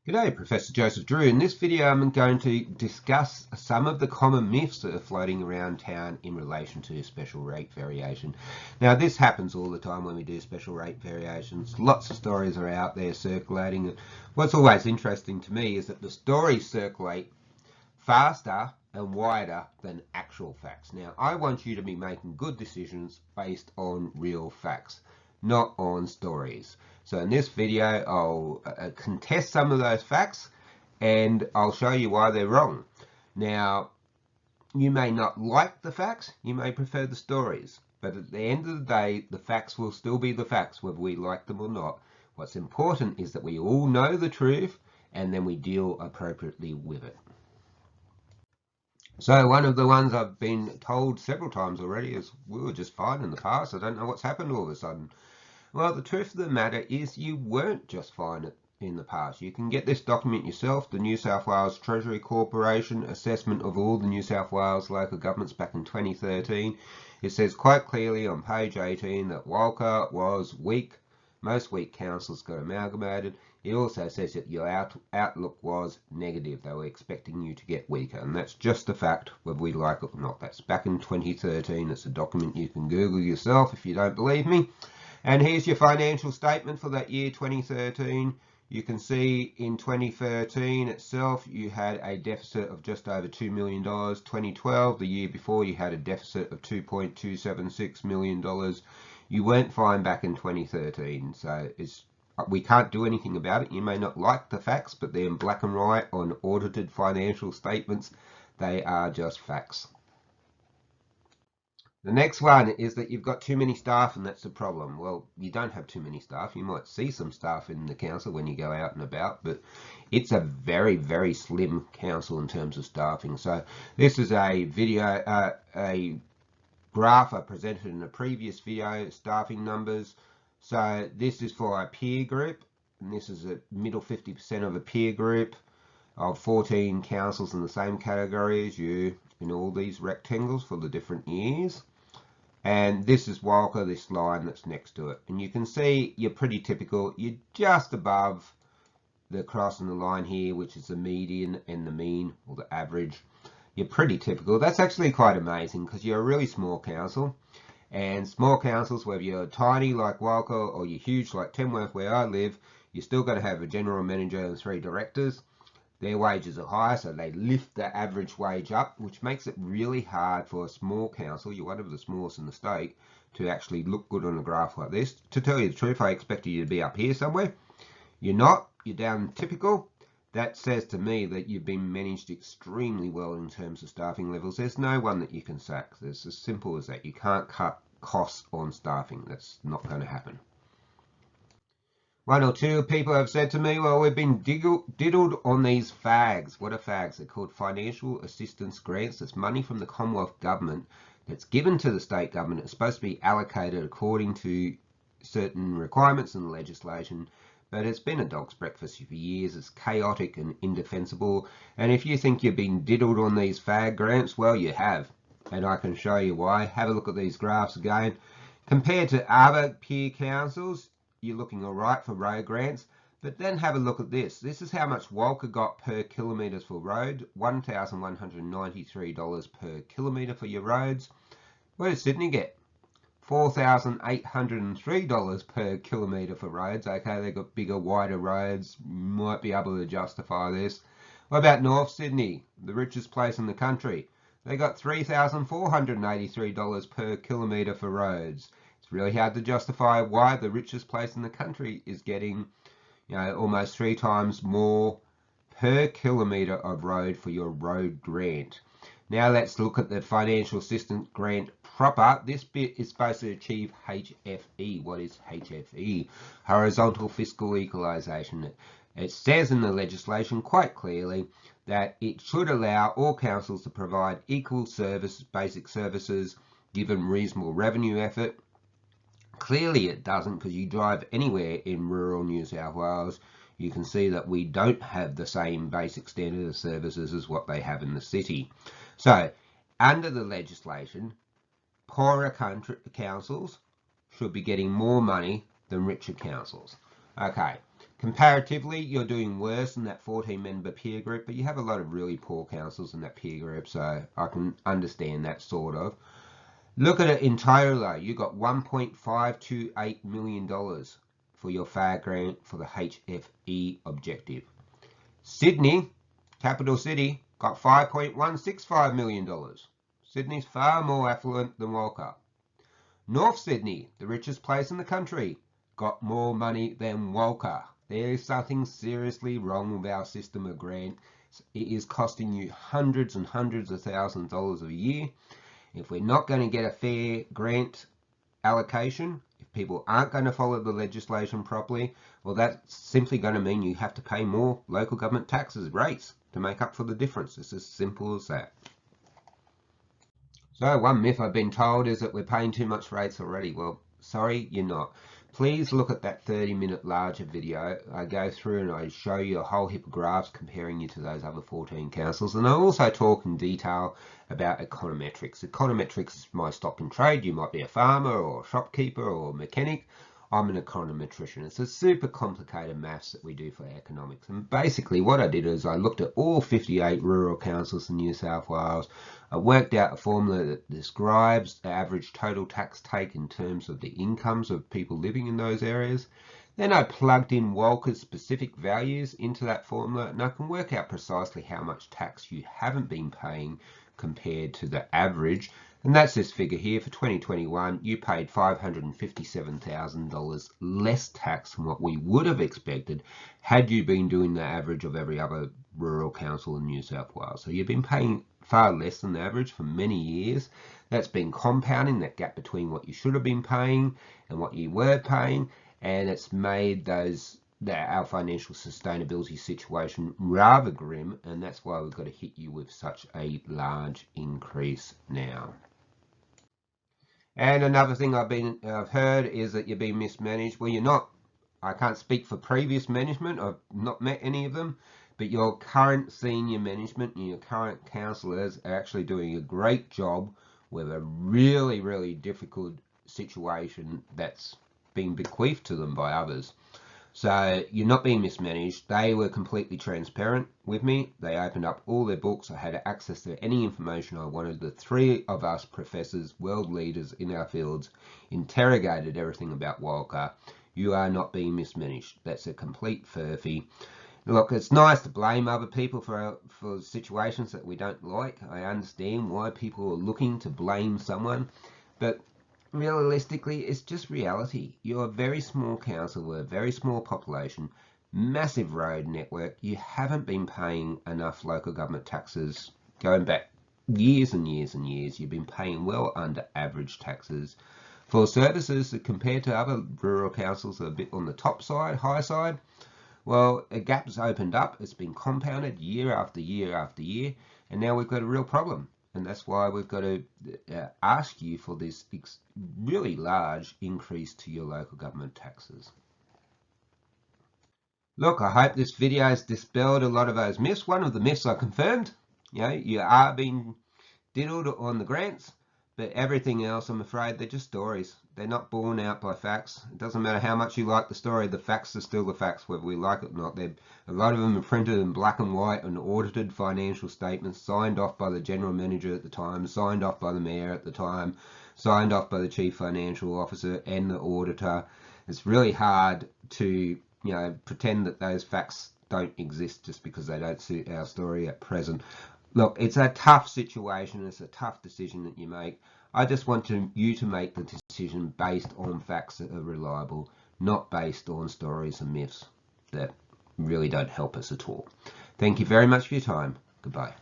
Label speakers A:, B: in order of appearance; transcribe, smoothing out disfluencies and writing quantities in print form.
A: G'day, Professor Joseph Drew. In this video I'm going to discuss some of the common myths that are floating around town in relation to special rate variation. Now this happens all the time when we do special rate variations. Lots of stories are out there circulating. What's always interesting to me is that the stories circulate faster and wider than actual facts. Now I want you to be making good decisions based on real facts, not on stories. So in this video I'll contest some of those facts and I'll show you why they're wrong. Now you may not like the facts, you may prefer the stories, but at the end of the day the facts will still be the facts whether we like them or not. What's important is that we all know the truth and then we deal appropriately with it. So one of the ones I've been told several times already is we were just fine in the past. I don't know what's happened all of a sudden. Well, the truth of the matter is you weren't just fine in the past. You can get this document yourself, the New South Wales Treasury Corporation assessment of all the New South Wales local governments back in 2013. It says quite clearly on page 18 that Walker was weak. Most weak councils got amalgamated. It also says that your outlook was negative. They were expecting you to get weaker, and that's just a fact, whether we like it or not. That's back in 2013. It's a document you can Google yourself if you don't believe me. And here's your financial statement for that year 2013. You can see in 2013 itself you had a deficit of just over $2 million. 2012, the year before, you had a deficit of $2.276 million. You weren't fine back in 2013, so we can't do anything about it. You may not like the facts, but they're in black and white on audited financial statements. They are just facts. The next one is that you've got too many staff and that's the problem. Well, you don't have too many staff. You might see some staff in the council when you go out and about, but it's a very, very slim council in terms of staffing. So this is a video, a graph I presented in a previous video, staffing numbers. So this is for a peer group, and this is a middle 50% of a peer group of 14 councils in the same category as you in all these rectangles for the different years. And this is Walker, this line that's next to it. And you can see you're pretty typical. You're just above the crossing the line here, which is the median and the mean, or the average. You're pretty typical. That's actually quite amazing because you're a really small council. And small councils, whether you're tiny like Walker or you're huge like Tamworth where I live, you're still going to have a general manager and 3 directors. Their wages are higher, so they lift the average wage up, which makes it really hard for a small council, you're one of the smallest in the state, to actually look good on a graph like this. To tell you the truth, I expected you to be up here somewhere. You're not, you're down typical. That says to me that you've been managed extremely well in terms of staffing levels. There's no one that you can sack. It's as simple as that. You can't cut costs on staffing. That's not going to happen. 1 or 2 people have said to me, well, we've been diddled on these FAGs. What are FAGs? They're called Financial Assistance Grants. It's money from the Commonwealth Government that's given to the state government. It's supposed to be allocated according to certain requirements in the legislation, but it's been a dog's breakfast for years. It's chaotic and indefensible. And if you think you've been diddled on these FAG grants, well, you have. And I can show you why. Have a look at these graphs again. Compared to other peer councils, you're looking all right for road grants, but then have a look at this. This is how much Walker got per kilometres for road, $1,193 per kilometre for your roads. What does Sydney get? $4,803 per kilometre for roads. Okay, they've got bigger, wider roads, might be able to justify this. What about North Sydney, the richest place in the country? They got $3,483 per kilometre for roads. It's really hard to justify why the richest place in the country is getting, almost 3 times more per kilometre of road for your road grant. Now let's look at the financial assistance grant proper. This bit is supposed to achieve HFE. What is HFE? Horizontal fiscal equalisation. It says in the legislation quite clearly that it should allow all councils to provide equal basic services given reasonable revenue effort. Clearly it doesn't, because you drive anywhere in rural New South Wales, you can see that we don't have the same basic standard of services as what they have in the city. So under the legislation, poorer councils should be getting more money than richer councils. Okay, Comparatively, you're doing worse than that 14-member peer group, but you have a lot of really poor councils in that peer group, so I can understand that sort of. Look at it in total though. You got $1.528 million for your FAR grant for the HFE objective. Sydney, capital city, got $5.165 million. Sydney's far more affluent than Walker. North Sydney, the richest place in the country, got more money than Walker. There is something seriously wrong with our system of grants. It is costing you hundreds and hundreds of thousands of dollars a year. If we're not going to get a fair grant allocation, if people aren't going to follow the legislation properly, well, that's simply going to mean you have to pay more local government taxes rates to make up for the difference. It's as simple as that. So one myth I've been told is that we're paying too much rates already. Well, sorry, you're not. Please look at that 30-minute larger video. I go through and I show you a whole heap of graphs comparing you to those other 14 councils. And I also talk in detail about econometrics. Econometrics is my stock in trade. You might be a farmer or a shopkeeper or a mechanic. I'm an econometrician. It's a super complicated maths that we do for economics. And basically what I did is I looked at all 58 rural councils in New South Wales. I worked out a formula that describes the average total tax take in terms of the incomes of people living in those areas. Then I plugged in Walker's specific values into that formula, and I can work out precisely how much tax you haven't been paying compared to the average. And that's this figure here. For 2021, you paid $557,000 less tax than what we would have expected had you been doing the average of every other rural council in New South Wales. So you've been paying far less than the average for many years. That's been compounding, that gap between what you should have been paying and what you were paying, and it's made our financial sustainability situation rather grim, and that's why we've got to hit you with such a large increase now. And another thing I've heard is that you're being mismanaged. Well, you're not. I can't speak for previous management. I've not met any of them. But your current senior management and your current councillors are actually doing a great job with a really, really difficult situation that's been bequeathed to them by others. So you're not being mismanaged. They were completely transparent with me. They opened up all their books. I had access to any information I wanted. The three of us professors, world leaders in our fields, interrogated everything about Walker. You are not being mismanaged. That's a complete furphy. Look, it's nice to blame other people for situations that we don't like. I understand why people are looking to blame someone, but realistically, it's just reality. You're a very small council with a very small population, massive road network. You haven't been paying enough local government taxes going back years and years and years. You've been paying well under average taxes for services that compared to other rural councils are a bit on the top side, high side. Well, a gap's opened up. It's been compounded year after year after year, and now we've got a real problem. And that's why we've got to ask you for this really large increase to your local government taxes. Look, I hope this video has dispelled a lot of those myths. One of the myths I confirmed, you are being diddled on the grants, but everything else, I'm afraid, they're just stories. They're not borne out by facts. It doesn't matter how much you like the story, the facts are still the facts, whether we like it or not. A lot of them are printed in black and white and audited financial statements, signed off by the general manager at the time, signed off by the mayor at the time, signed off by the chief financial officer and the auditor. It's really hard to pretend that those facts don't exist just because they don't suit our story at present. Look, it's a tough situation. It's a tough decision that you make. I just want you to make the decision based on facts that are reliable, not based on stories and myths that really don't help us at all. Thank you very much for your time. Goodbye.